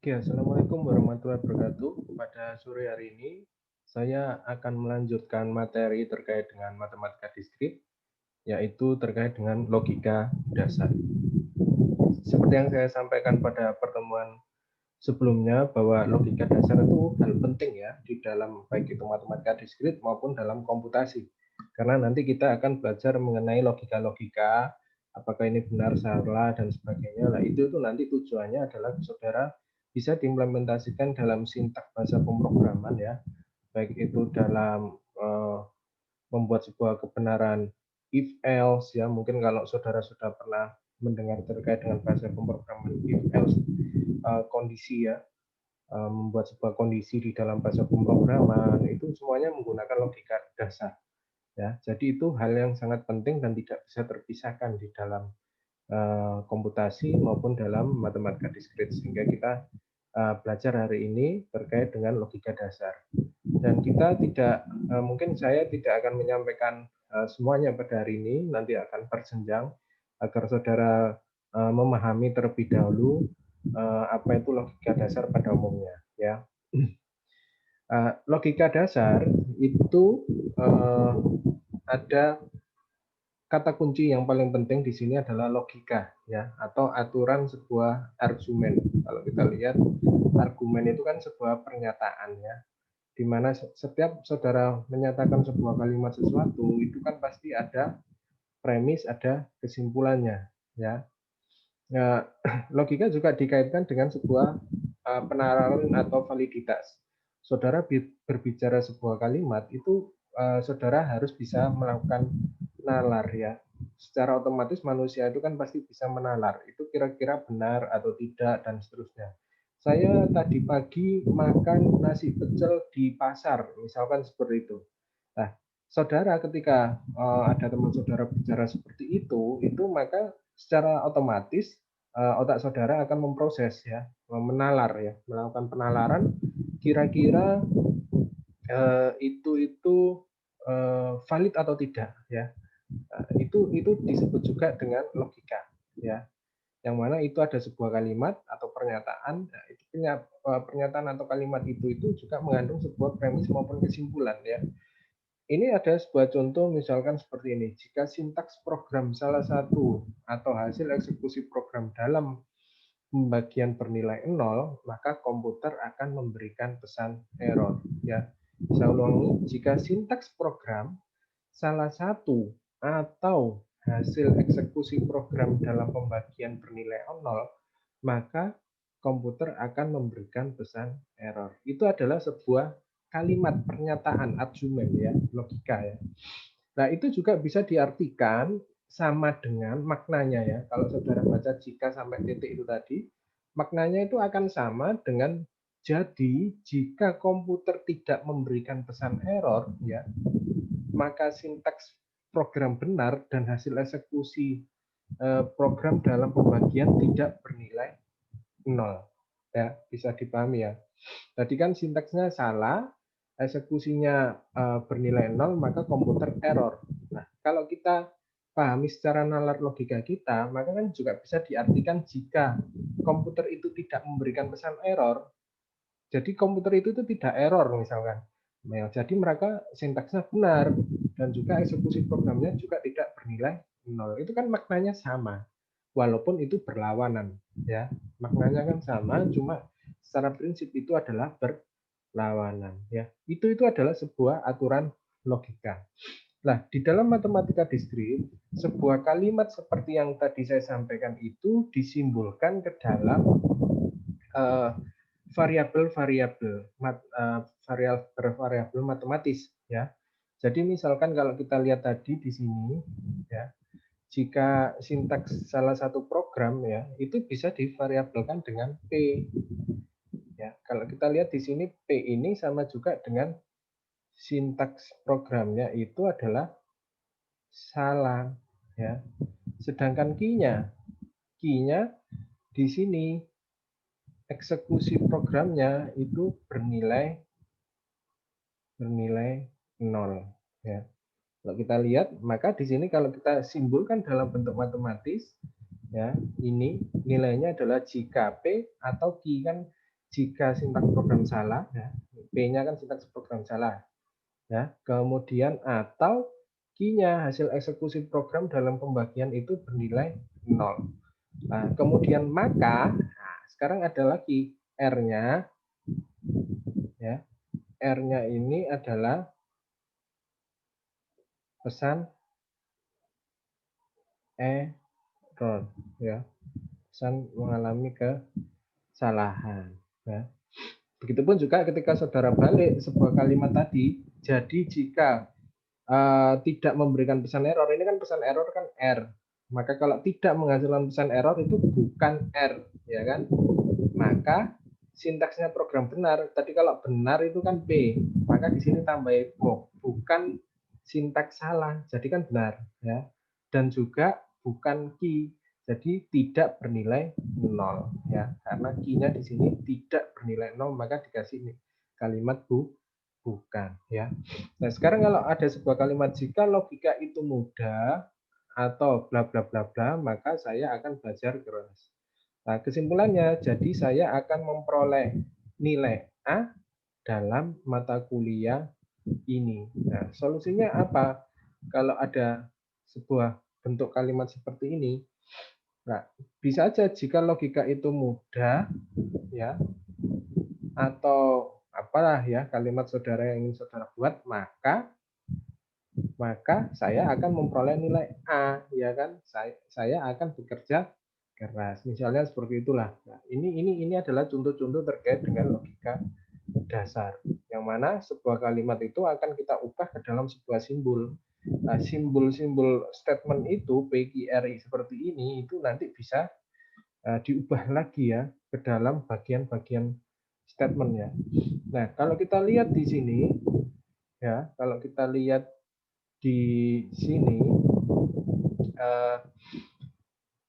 Oke, Assalamualaikum warahmatullahi wabarakatuh. Pada sore hari ini, saya akan melanjutkan materi terkait dengan matematika diskrit, yaitu terkait dengan logika dasar. Seperti yang saya sampaikan pada pertemuan sebelumnya, bahwa logika dasar itu hal penting ya, di dalam baik itu matematika diskrit maupun dalam komputasi. Karena nanti kita akan belajar mengenai logika-logika, apakah ini benar, salah, dan sebagainya. Nah, itu tuh nanti tujuannya adalah saudara bisa diimplementasikan dalam sintak bahasa pemrograman ya, baik itu dalam membuat sebuah kebenaran if else ya, mungkin kalau saudara sudah pernah mendengar terkait dengan bahasa pemrograman if else kondisi ya, membuat sebuah kondisi di dalam bahasa pemrograman itu semuanya menggunakan logika dasar ya. Jadi itu hal yang sangat penting dan tidak bisa terpisahkan di dalam komputasi maupun dalam matematika diskrit, sehingga kita belajar hari ini terkait dengan logika dasar. Dan kita tidak mungkin saya tidak akan menyampaikan semuanya pada hari ini, nanti akan berjenjang agar saudara memahami terlebih dahulu apa itu logika dasar pada umumnya ya. Logika dasar itu ada kata kunci yang paling penting di sini adalah logika ya, atau aturan sebuah argumen. Kalau kita lihat argumen itu kan sebuah pernyataan ya, di mana setiap saudara menyatakan sebuah kalimat sesuatu itu kan pasti ada premis, ada kesimpulannya ya. Nah, logika juga dikaitkan dengan sebuah penalaran atau validitas. Saudara berbicara sebuah kalimat itu saudara harus bisa melakukan nalar ya. Secara otomatis manusia itu kan pasti bisa menalar. Itu kira-kira benar atau tidak dan seterusnya. Saya tadi pagi makan nasi pecel di pasar, misalkan seperti itu. Nah, saudara ketika ada teman saudara bicara seperti itu maka secara otomatis otak saudara akan memproses ya, menalar ya, melakukan penalaran kira-kira itu valid atau tidak ya. Itu disebut juga dengan logika ya, yang mana itu ada sebuah kalimat atau pernyataan. Nah, itu pernyataan atau kalimat itu juga mengandung sebuah premis maupun kesimpulan ya. Ini ada sebuah contoh misalkan seperti ini. Jika sintaks program salah satu atau hasil eksekusi program dalam pembagian bernilai 0, maka komputer akan memberikan pesan error ya. Saya ulangi, jika sintaks program salah satu atau hasil eksekusi program dalam pembagian bernilai 0, maka komputer akan memberikan pesan error. Itu adalah sebuah kalimat pernyataan argumen ya, logika ya. Nah, itu juga bisa diartikan sama dengan maknanya ya. Kalau saudara baca jika sampai titik itu tadi, maknanya itu akan sama dengan jadi jika komputer tidak memberikan pesan error ya, maka sintaks program benar dan hasil eksekusi program dalam pembagian tidak bernilai 0 ya, bisa dipahami ya. Tadi kan sintaksnya salah, eksekusinya bernilai 0, maka komputer error. Nah, kalau kita pahami secara nalar logika kita, maka kan juga bisa diartikan jika komputer itu tidak memberikan pesan error, jadi komputer itu tidak error misalkan. Nah, jadi mereka sintaksnya benar dan juga eksekusi programnya juga tidak bernilai 0. Itu kan maknanya sama, walaupun itu berlawanan ya. Maknanya kan sama, cuma secara prinsip itu adalah berlawanan ya. Itu adalah sebuah aturan logika. Nah, di dalam matematika diskrit, sebuah kalimat seperti yang tadi saya sampaikan itu disimbolkan ke dalam variabel-variabel variabel matematis ya. Jadi misalkan kalau kita lihat tadi di sini ya, jika sintaks salah satu program ya, itu bisa divariabelkan dengan P ya. Kalau kita lihat di sini P ini sama juga dengan sintaks programnya itu adalah salah ya. Sedangkan key-nya di sini eksekusi programnya itu bernilai 0 ya. Kalau kita lihat, maka di sini kalau kita simbolkan dalam bentuk matematis ya, ini nilainya adalah jika P atau Q kan jika sintaks program salah, ya, P-nya kan sintaks program salah, ya. Kemudian atau Q-nya hasil eksekusi program dalam pembagian itu bernilai 0. Nah, kemudian maka, nah, sekarang ada lagi R-nya, ya. R-nya ini adalah pesan error, ya. Pesan mengalami kesalahan, ya. Begitupun juga ketika saudara balik sebuah kalimat tadi, jadi jika tidak memberikan pesan error, ini kan pesan error kan R, maka kalau tidak menghasilkan pesan error itu bukan R, ya kan? Maka sintaksnya program benar. Tadi kalau benar itu kan P, maka di sini tambah echo, bukan sintaks salah, jadi kan benar, ya. Dan juga bukan key, jadi tidak bernilai 0, ya. Karena key-nya di sini tidak bernilai 0, maka dikasih kalimat bukan, ya. Nah, sekarang kalau ada sebuah kalimat jika logika itu mudah atau bla bla bla bla, maka saya akan belajar keras. Nah, kesimpulannya, jadi saya akan memperoleh nilai A dalam mata kuliah ini. Nah, solusinya apa? Kalau ada sebuah bentuk kalimat seperti ini, nah, bisa aja jika logika itu mudah, ya, atau apalah ya kalimat saudara yang ingin saudara buat, maka saya akan memperoleh nilai A, ya kan? Saya akan bekerja keras. Misalnya seperti itulah. Nah, ini adalah contoh-contoh terkait dengan logika dasar, yang mana sebuah kalimat itu akan kita ubah ke dalam sebuah simbol. Nah, simbol-simbol statement itu PQRI seperti ini itu nanti bisa diubah lagi ya ke dalam bagian-bagian statement ya. Nah, kalau kita lihat di sini ya, kalau kita lihat di sini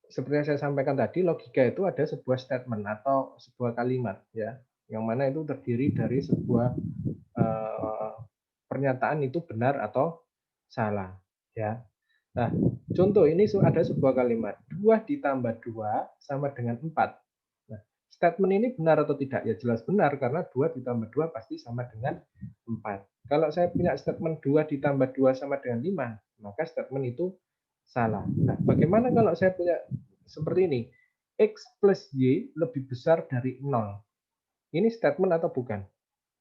seperti yang saya sampaikan tadi, logika itu ada sebuah statement atau sebuah kalimat ya, yang mana itu terdiri dari sebuah pernyataan itu benar atau salah ya. Nah, contoh ini ada sebuah kalimat 2 ditambah 2 sama dengan 4. Nah, statement ini benar atau tidak? Ya jelas benar karena 2 ditambah 2 pasti sama dengan 4. Kalau saya punya statement 2 ditambah 2 sama dengan 5, maka statement itu salah. Nah, bagaimana kalau saya punya seperti ini? X plus Y lebih besar dari 0. Ini statement atau bukan?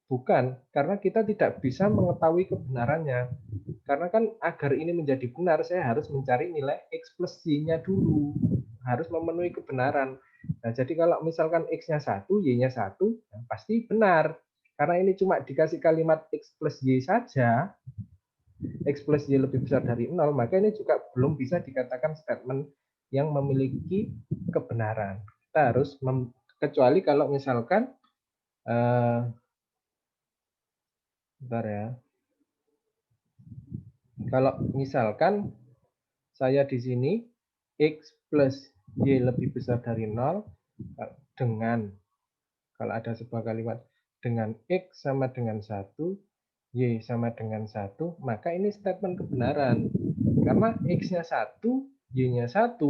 Bukan, karena kita tidak bisa mengetahui kebenarannya. Karena kan agar ini menjadi benar, saya harus mencari nilai X plus Y-nya dulu. Harus memenuhi kebenaran. Nah, jadi kalau misalkan X-nya 1, Y-nya 1, ya pasti benar. Karena ini cuma dikasih kalimat X plus Y saja, X plus Y lebih besar dari 0, maka ini juga belum bisa dikatakan statement yang memiliki kebenaran. Kita harus, kecuali kalau misalkan, bentar ya, kalau misalkan saya di sini X plus Y lebih besar dari 0 dengan, kalau ada sebuah kalimat dengan X sama dengan 1, Y sama dengan 1, maka ini statement kebenaran. Karena X-nya 1, Y-nya 1,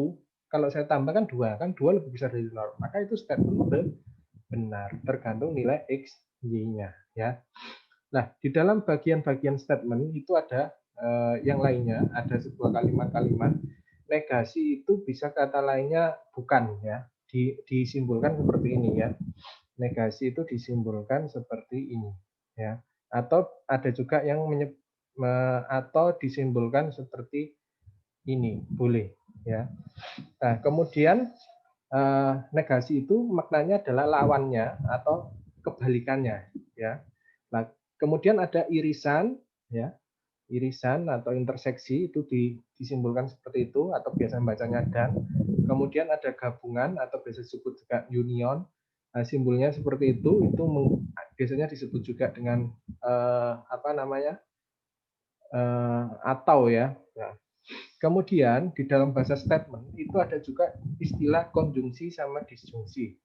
kalau saya tambahkan 2, kan 2 lebih besar dari 0, maka itu statement benar, tergantung nilai X, Y-nya. Ya. Nah, di dalam bagian-bagian statement itu ada yang lainnya, ada sebuah kalimat-kalimat negasi itu bisa kata lainnya bukan ya, disimbolkan seperti ini ya. Negasi itu disimbolkan seperti ini ya. Atau ada juga yang atau disimbolkan seperti ini, boleh ya. Nah, kemudian negasi itu maknanya adalah lawannya atau kebalikannya ya. Nah, kemudian ada irisan ya. Irisan atau interseksi itu disimbolkan seperti itu atau biasa bacanya dan. Kemudian ada gabungan atau biasa disebut juga union. Nah, simbolnya seperti itu biasanya disebut juga dengan apa namanya? Atau ya. Nah, kemudian di dalam bahasa statement itu ada juga istilah konjungsi sama disjungsi.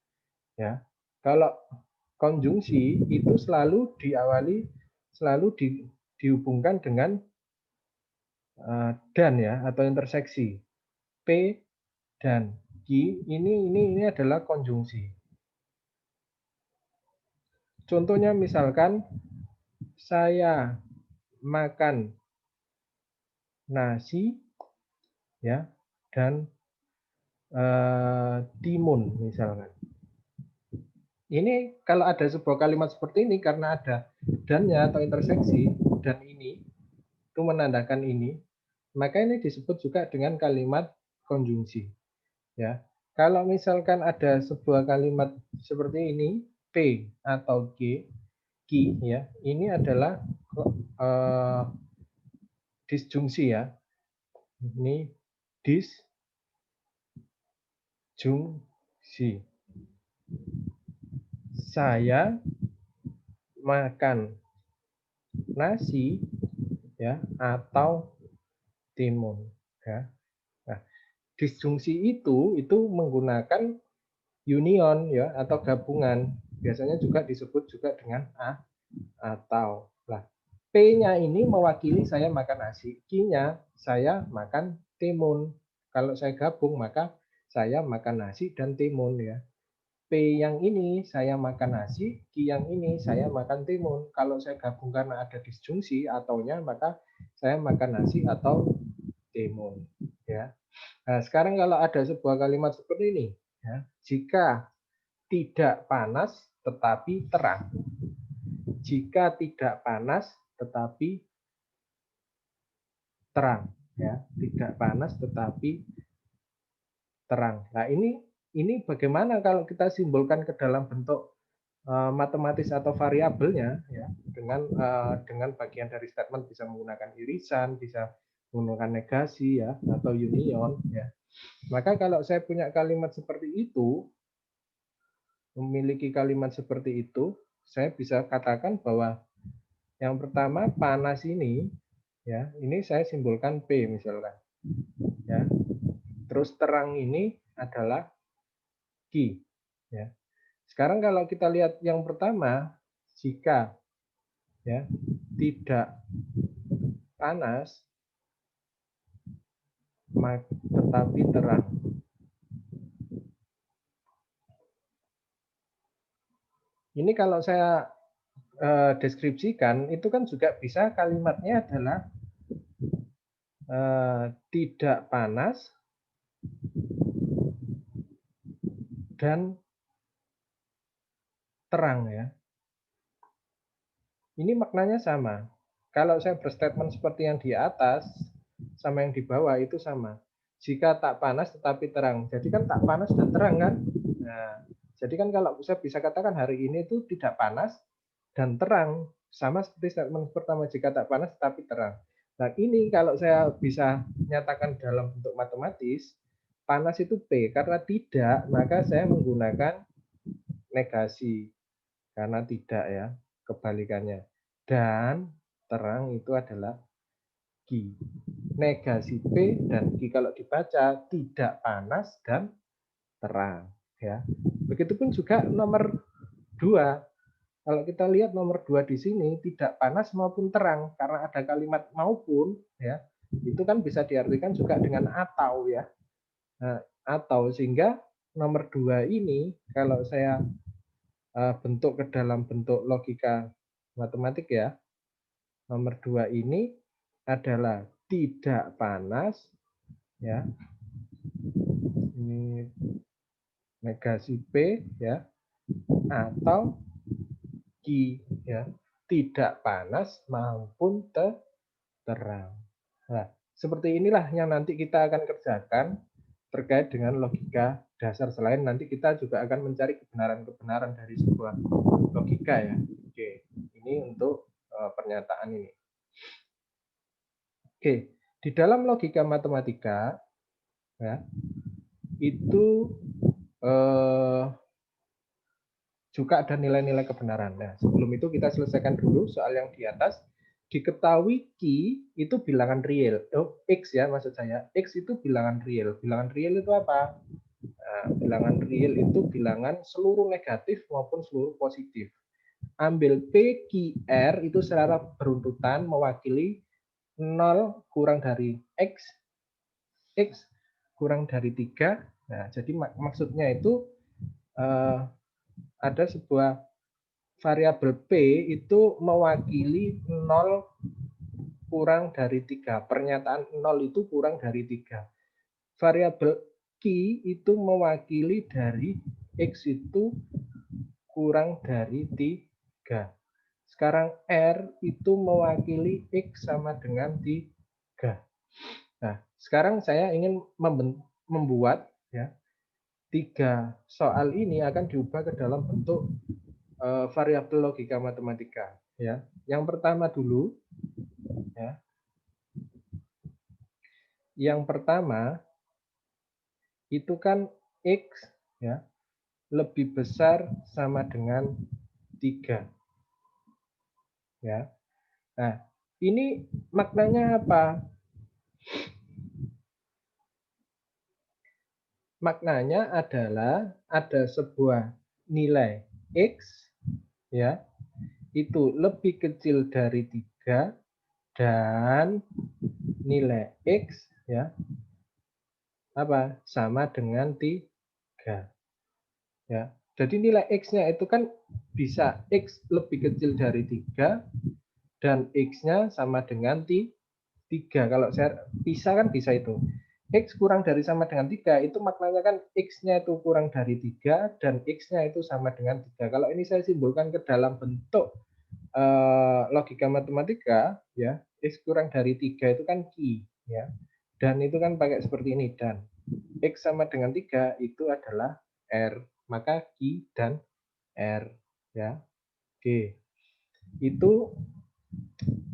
Ya, kalau konjungsi itu selalu diawali, selalu dihubungkan dengan dan ya atau interseksi. P dan Q ini adalah konjungsi. Contohnya misalkan saya makan nasi ya dan timun misalkan. Ini kalau ada sebuah kalimat seperti ini karena ada dannya atau interseksi dan ini itu menandakan ini, maka ini disebut juga dengan kalimat konjungsi ya. Kalau misalkan ada sebuah kalimat seperti ini P atau G, Ki ya, ini adalah eh, disjungsi ya. Ini disjungsi. Saya makan nasi ya atau timun ya. Nah, disjungsi itu menggunakan union ya atau gabungan. Biasanya juga disebut juga dengan atau. Nah, P-nya ini mewakili saya makan nasi, Q-nya saya makan timun. Kalau saya gabung maka saya makan nasi dan timun ya. P yang ini saya makan nasi, Q yang ini saya makan timun. Kalau saya gabung karena ada disjungsi ataunya maka saya makan nasi atau timun ya. Nah, sekarang kalau ada sebuah kalimat seperti ini ya, jika tidak panas tetapi terang. Jika tidak panas tetapi terang ya, tidak panas tetapi terang. Nah, ini bagaimana kalau kita simbolkan ke dalam bentuk matematis atau variabelnya ya dengan bagian dari statement bisa menggunakan irisan, bisa menggunakan negasi ya atau union ya. Maka kalau saya punya kalimat seperti itu, memiliki kalimat seperti itu, saya bisa katakan bahwa yang pertama panas ini ya, ini saya simbolkan P misalkan. Ya. Terus terang ini adalah Q ya. Sekarang kalau kita lihat yang pertama, jika ya tidak panas tetapi terang. Ini kalau saya deskripsikan itu kan juga bisa kalimatnya adalah tidak panas dan terang ya. Ini maknanya sama. Kalau saya berstatement seperti yang di atas sama yang di bawah itu sama. Jika tak panas tetapi terang. Jadi kan tak panas dan terang kan. Nah, jadi kan kalau saya bisa katakan hari ini itu tidak panas dan terang. Sama seperti statement pertama jika tak panas tetapi terang. Nah ini kalau saya bisa nyatakan dalam bentuk matematis, panas itu P. Karena tidak, maka saya menggunakan negasi. Karena tidak ya, kebalikannya. Dan terang itu adalah Q. Negasi P dan Q kalau dibaca tidak panas dan terang ya. Begitupun juga nomor 2. Kalau kita lihat nomor 2 di sini tidak panas maupun terang karena ada kalimat maupun ya. Itu kan bisa diartikan juga dengan atau ya. Nah, atau sehingga nomor 2 ini kalau saya bentuk ke dalam bentuk logika matematik ya. Nomor 2 ini adalah tidak panas ya. Ini negasi P ya atau Q ya. Tidak panas maupun terang. Nah, seperti inilah yang nanti kita akan kerjakan terkait dengan logika dasar. Selain nanti kita juga akan mencari kebenaran-kebenaran dari sebuah logika ya. Oke, ini untuk pernyataan ini. Oke, di dalam logika matematika ya, itu juga ada nilai-nilai kebenaran. Nah, sebelum itu kita selesaikan dulu soal yang di atas. Diketahui Q itu bilangan real. X ya maksud saya. X itu bilangan real. Bilangan real itu apa? Nah, bilangan real itu bilangan seluruh negatif maupun seluruh positif. Ambil P, Q, R itu secara beruntutan mewakili 0 kurang dari X, X kurang dari 3. Nah, jadi maksudnya itu ada sebuah variabel P itu mewakili 0 kurang dari 3. Pernyataan 0 itu kurang dari 3. Variabel Q itu mewakili dari X itu kurang dari 3. Sekarang R itu mewakili X sama dengan 3. Nah, sekarang saya ingin membuat ya 3 soal ini akan diubah ke dalam bentuk variabel logika matematika ya. Yang pertama dulu ya. Yang pertama itu kan X ya lebih besar sama dengan 3 ya. Nah, ini maknanya apa? Maknanya adalah ada sebuah nilai X ya itu lebih kecil dari 3 dan nilai X ya apa sama dengan 3 ya. Jadi nilai X-nya itu kan bisa X lebih kecil dari 3 dan X-nya sama dengan 3. Kalau saya pisah kan bisa itu. X kurang dari sama dengan 3 itu maknanya kan X-nya itu kurang dari 3 dan X-nya itu sama dengan 3. Kalau ini saya simbolkan ke dalam bentuk logika matematika ya, X kurang dari 3 itu kan Q ya. Dan itu kan pakai seperti ini dan X sama dengan 3 itu adalah R. Maka Q dan R ya. Oke. Itu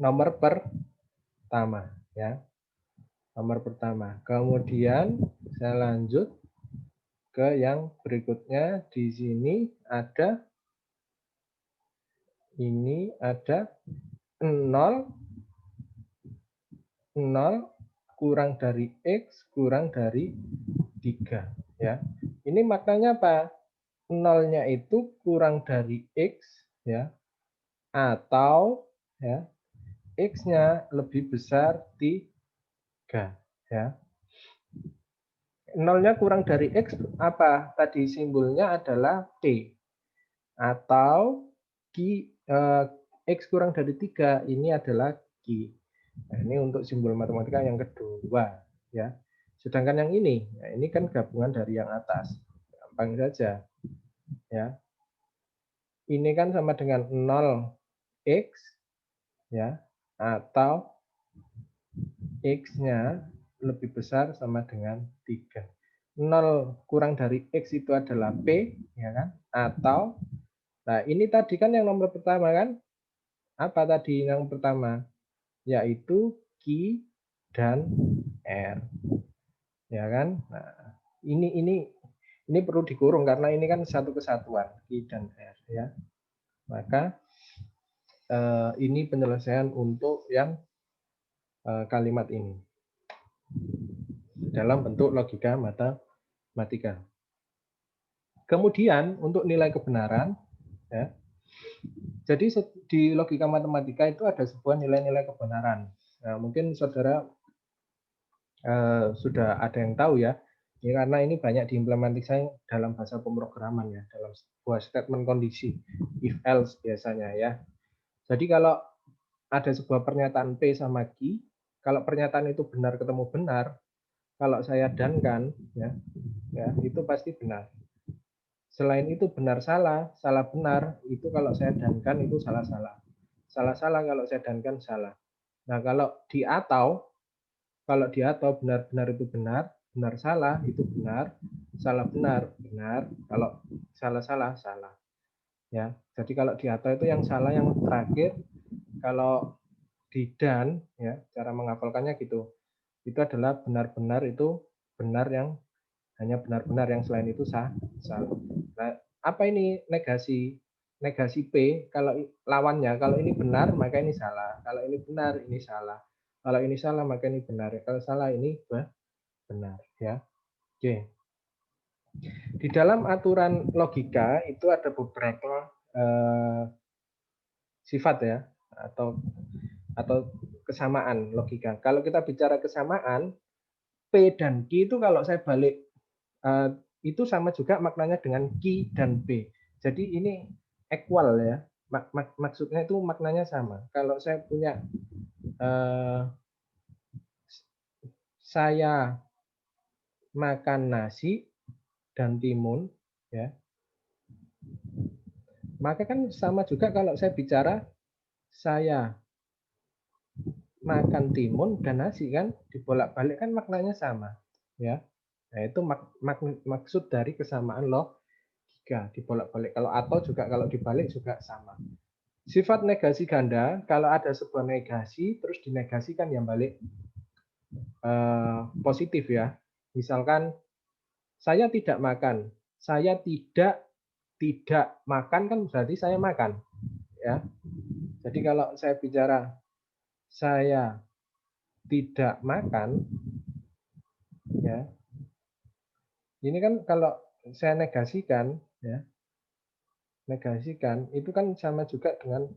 nomor pertama ya. Nomor pertama. Kemudian saya lanjut ke yang berikutnya. Di sini ada ada 0 kurang dari X kurang dari 3 ya. Ini maknanya apa? 0-nya itu kurang dari X ya atau ya X-nya lebih besar 3 ya. 0-nya kurang dari X apa? Tadi simbolnya adalah P atau X kurang dari 3 ini adalah Q. Nah, ini untuk simbol matematika yang kedua ya. Sedangkan yang ini, nah ini kan gabungan dari yang atas. Gampang saja. Ya. Ini kan sama dengan 0x ya atau X-nya lebih besar sama dengan 3. 0 kurang dari X itu adalah P ya kan? Atau nah ini tadi kan yang nomor pertama kan? Apa tadi yang pertama? Yaitu Q dan R. Ya kan? Nah, ini perlu dikurung karena ini kan satu kesatuan Q dan R ya. Maka ini penyelesaian untuk yang kalimat ini dalam bentuk logika matematika. Kemudian untuk nilai kebenaran ya. Jadi di logika matematika itu ada sebuah nilai-nilai kebenaran. Nah, mungkin saudara sudah ada yang tahu ya. Ini karena ini banyak diimplementasikan dalam bahasa pemrograman ya, dalam sebuah statement kondisi, if else biasanya ya. Jadi kalau ada sebuah pernyataan P sama Q, kalau pernyataan itu benar ketemu benar, kalau saya dankan ya itu pasti benar. Selain itu benar salah, salah benar, itu kalau saya dankan itu salah-salah. Salah-salah kalau saya dankan salah. Nah, kalau benar-benar itu benar, benar salah itu benar, salah benar benar, kalau salah-salah salah. Ya. Jadi kalau di atau itu yang salah yang terakhir, kalau di dan ya, cara menghafalkannya gitu. Itu adalah benar-benar itu benar yang hanya benar-benar yang selain itu salah. Nah, apa ini negasi? Negasi P kalau lawannya kalau ini benar maka ini salah. Kalau ini benar ini salah. Kalau ini salah maka ini benar. Kalau salah ini benar ya. Oke. Di dalam aturan logika itu ada beberapa sifat ya atau kesamaan logika. Kalau kita bicara kesamaan P dan Q itu kalau saya balik itu sama juga maknanya dengan Q dan P. Jadi ini equal ya. Maksudnya itu maknanya sama. Kalau saya punya saya makan nasi dan timun, ya, maka kan sama juga kalau saya bicara saya makan timun dan nasi, kan dibolak-balik kan maknanya sama, ya. Nah, itu maksud dari kesamaan logika, dibolak-balik. Kalau atau juga kalau dibalik juga sama. Sifat negasi ganda, kalau ada sebuah negasi terus dinegasikan yang balik positif, ya. Misalkan saya tidak makan, saya tidak makan kan berarti saya makan, ya. Jadi kalau saya bicara saya tidak makan, ya, ini kan kalau saya negasikan, ya, negasikan itu kan sama juga dengan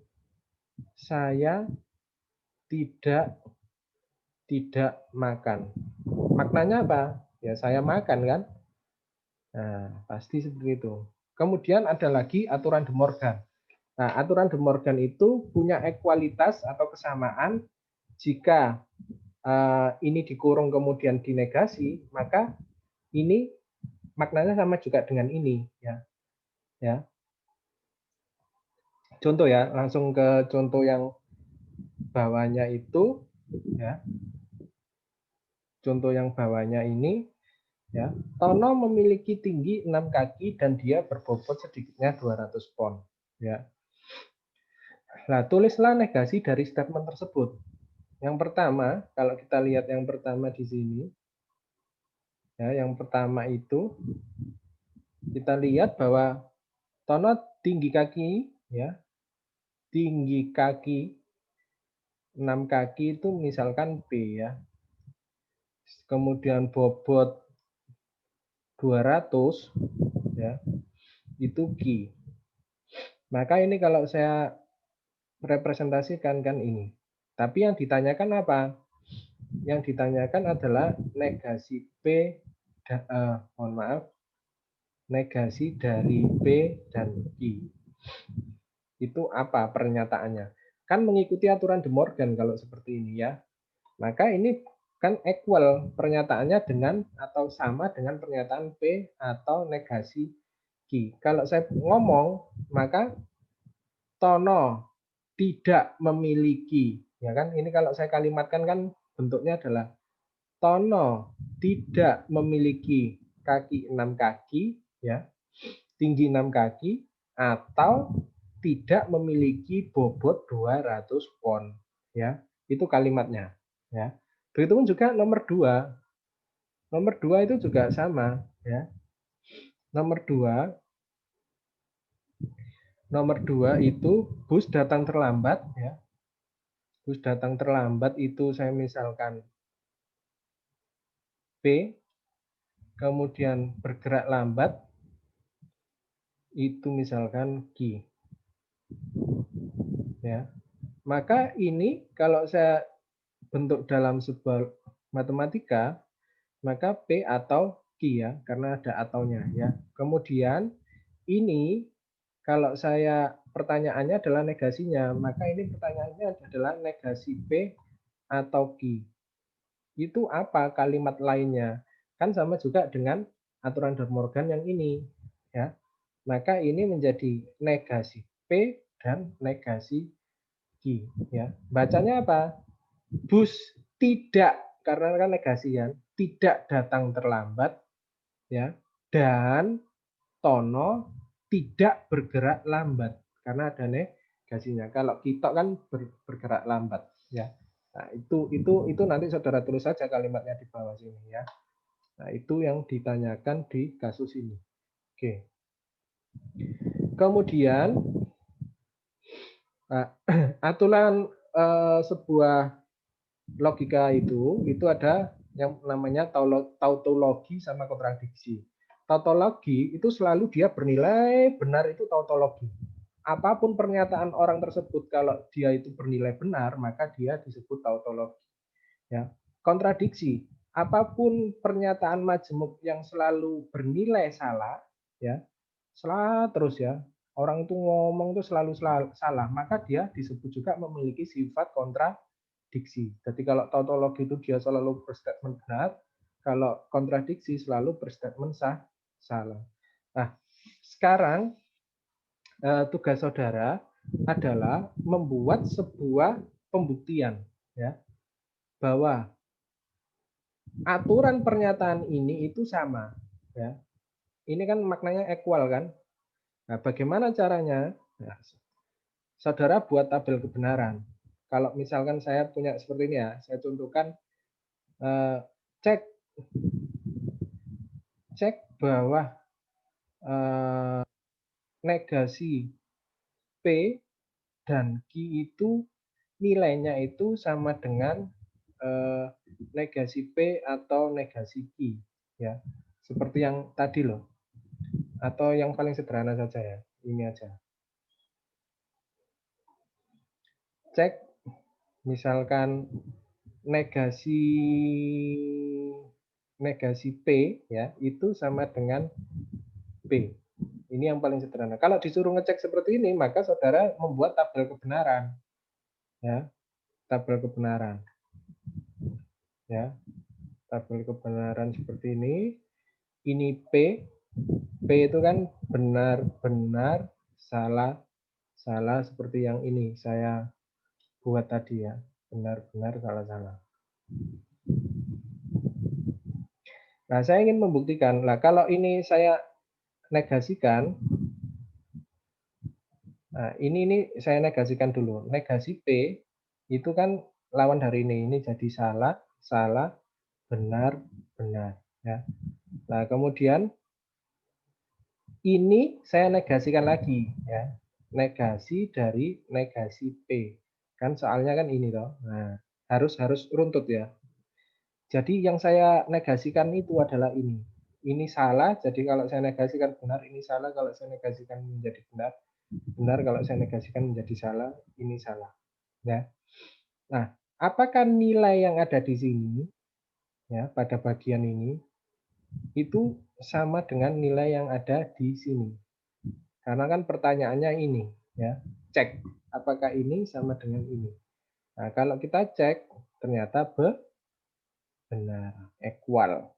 saya tidak makan. Maknanya apa? Ya saya makan, kan. Nah, pasti seperti itu. Kemudian ada lagi aturan De Morgan. Nah, aturan De Morgan itu punya ekualitas atau kesamaan jika ini dikurung kemudian dinegasi, maka ini maknanya sama juga dengan ini, ya. Ya. Contoh ya, langsung ke contoh yang bawahnya itu, ya. Contoh yang bawahnya ini, ya. Tono memiliki tinggi 6 kaki dan dia berbobot sedikitnya 200 pon, ya. Nah, tulislah negasi dari statement tersebut. Yang pertama, kalau kita lihat yang pertama di sini, ya, yang pertama itu kita lihat bahwa Tono tinggi kaki, ya, tinggi kaki 6 kaki itu misalkan B, ya. Kemudian bobot 200, ya, itu Q. Maka ini kalau saya representasikan kan ini. Tapi yang ditanyakan apa? Yang ditanyakan adalah negasi P, mohon maaf, negasi dari P dan Q. Itu apa pernyataannya? Kan mengikuti aturan De Morgan kalau seperti ini, ya. Maka ini kan equal pernyataannya dengan atau sama dengan pernyataan P atau negasi Q. Kalau saya ngomong, maka Tono tidak memiliki, ya kan? Ini kalau saya kalimatkan kan bentuknya adalah Tono tidak memiliki kaki 6 kaki, ya, tinggi 6 kaki, atau tidak memiliki bobot 200 pon, ya. Itu kalimatnya, ya. Begitupun juga nomor 2. Nomor 2 itu juga sama, ya. Nomor 2 itu bus datang terlambat, ya. Bus datang terlambat itu saya misalkan P, kemudian bergerak lambat itu misalkan Q, ya. Maka ini kalau saya bentuk dalam sebuah matematika, maka P atau Q, ya, karena ada ataunya, ya. Kemudian ini kalau saya pertanyaannya adalah negasinya, maka ini pertanyaannya adalah negasi P atau Q. Itu apa kalimat lainnya? Kan sama juga dengan aturan De Morgan yang ini, ya. Maka ini menjadi negasi P dan negasi Q, ya. Bacanya apa? Bus tidak, karena kan negasi kan, tidak datang terlambat, ya. Dan Tono tidak bergerak lambat karena ada negasinya. Kalau kita kan bergerak lambat, ya. Nah, itu nanti saudara tulis saja kalimatnya di bawah sini, ya. Nah, itu yang ditanyakan di kasus ini. Oke. Kemudian aturan sebuah logika itu ada yang namanya tautologi sama kontradiksi. Tautologi itu selalu dia bernilai benar, itu tautologi. Apapun pernyataan orang tersebut kalau dia itu bernilai benar, maka dia disebut tautologi. Ya. Kontradiksi, apapun pernyataan majemuk yang selalu bernilai salah, ya, salah terus, ya, orang itu ngomong itu selalu salah, maka dia disebut juga memiliki sifat kontradiksi. Jadi kalau tautologi itu dia selalu berstatement benar, kalau kontradiksi selalu berstatement salah. Nah, sekarang tugas saudara adalah membuat sebuah pembuktian, ya, bahwa aturan pernyataan ini itu sama, ya. Ini kan maknanya equal kan. Nah, bagaimana caranya? Nah, saudara buat tabel kebenaran. Kalau misalkan saya punya seperti ini ya, saya contohkan cek cek bahwa negasi P dan Q itu nilainya itu sama dengan negasi P atau negasi Q, ya. Seperti yang tadi loh. Atau yang paling sederhana saja ya. Ini aja. Cek misalkan negasi P ya itu sama dengan P. Ini yang paling sederhana. Kalau disuruh ngecek seperti ini, maka saudara membuat tabel kebenaran. Ya, tabel kebenaran. Ya, tabel kebenaran seperti ini. Ini P. P itu kan benar-benar salah seperti yang ini saya buat tadi ya. Benar-benar salah. Nah, saya ingin membuktikan. Nah, kalau ini saya negasikan, nah ini saya negasikan dulu. Negasi P itu kan lawan dari ini. Ini jadi salah, benar. Ya. Nah, kemudian ini saya negasikan lagi. Ya. Negasi dari negasi P. Kan soalnya kan ini toh. Nah, harus runtut ya. Jadi yang saya negasikan itu adalah ini. Ini salah, jadi kalau saya negasikan benar, ini salah. Kalau saya negasikan menjadi benar, kalau saya negasikan menjadi salah, ini salah. Ya. Nah, apakah nilai yang ada di sini, ya, pada bagian ini, itu sama dengan nilai yang ada di sini? Karena kan pertanyaannya ini, ya, cek apakah ini sama dengan ini. Nah, kalau kita cek, ternyata benar, equal.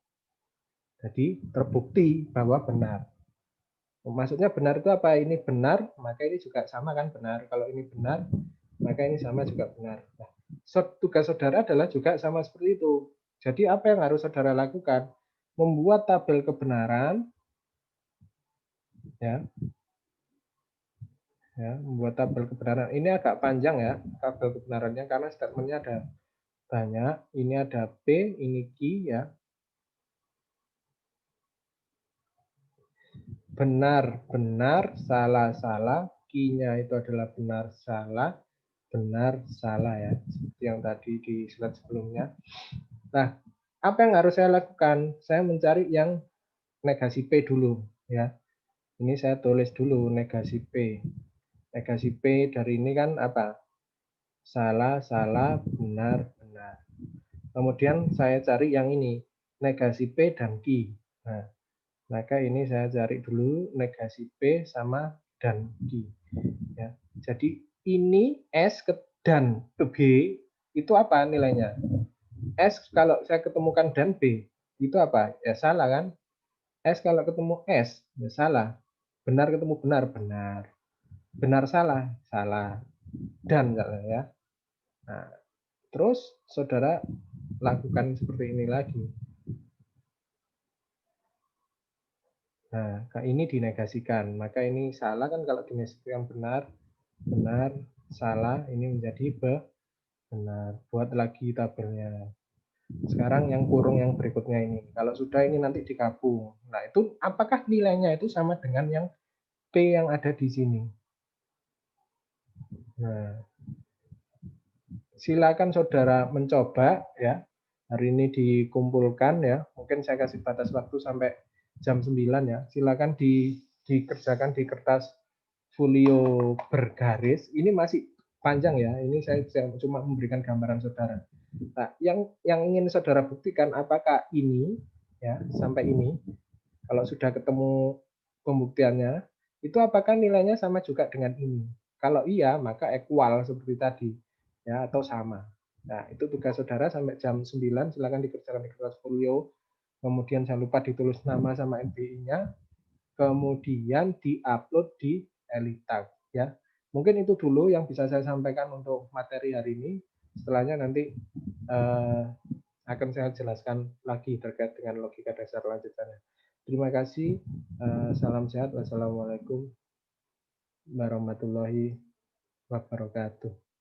Jadi terbukti bahwa benar. Maksudnya benar itu apa? Ini benar, maka ini juga sama kan benar. Kalau ini benar, maka ini sama juga benar. Nah, tugas saudara adalah juga sama seperti itu. Jadi apa yang harus saudara lakukan? Membuat tabel kebenaran, ya, membuat tabel kebenaran. Ini agak panjang ya tabel kebenarannya karena statementnya ada banyak. Ini ada P, ini Q, ya. Benar, salah. Q-nya itu adalah benar, salah ya. Seperti yang tadi di slide sebelumnya. Nah, apa yang harus saya lakukan? Saya mencari yang negasi P dulu, ya. Ini saya tulis dulu negasi P. Negasi P dari ini kan apa? Salah, benar. Kemudian saya cari yang ini, negasi P dan Q. Nah, maka ini saya cari dulu negasi P sama dan Q. Ya. Jadi ini S dan B itu apa nilainya? S kalau saya ketemukan dan B itu apa? Ya salah kan? S kalau ketemu S ya salah. Benar ketemu benar. Benar salah. Dan ya. Nah, terus saudara lakukan seperti ini lagi. Nah, ini dinegasikan. Maka ini salah kan kalau dinegasikan benar, salah, ini menjadi benar. Buat lagi tabelnya. Sekarang yang kurung yang berikutnya ini. Kalau sudah ini nanti digabung. Nah, itu apakah nilainya itu sama dengan yang P yang ada di sini? Nah, silakan saudara mencoba ya. Hari ini dikumpulkan ya. Mungkin saya kasih batas waktu sampai jam 9 ya. Silakan dikerjakan di kertas folio bergaris. Ini masih panjang ya. Ini saya cuma memberikan gambaran saudara. Nah, yang ingin saudara buktikan apakah ini ya sampai ini kalau sudah ketemu pembuktiannya itu apakah nilainya sama juga dengan ini? Kalau iya, maka equal seperti tadi, ya, atau sama. Nah, itu tugas saudara sampai jam 9, silakan dikerjakan di kertas folio. Kemudian jangan lupa ditulis nama sama NPI-nya, kemudian diupload di Elitag, ya. Mungkin itu dulu yang bisa saya sampaikan untuk materi hari ini. Setelahnya nanti akan saya jelaskan lagi terkait dengan logika dasar lanjutannya. Terima kasih. Salam sehat. Wassalamualaikum warahmatullahi wabarakatuh.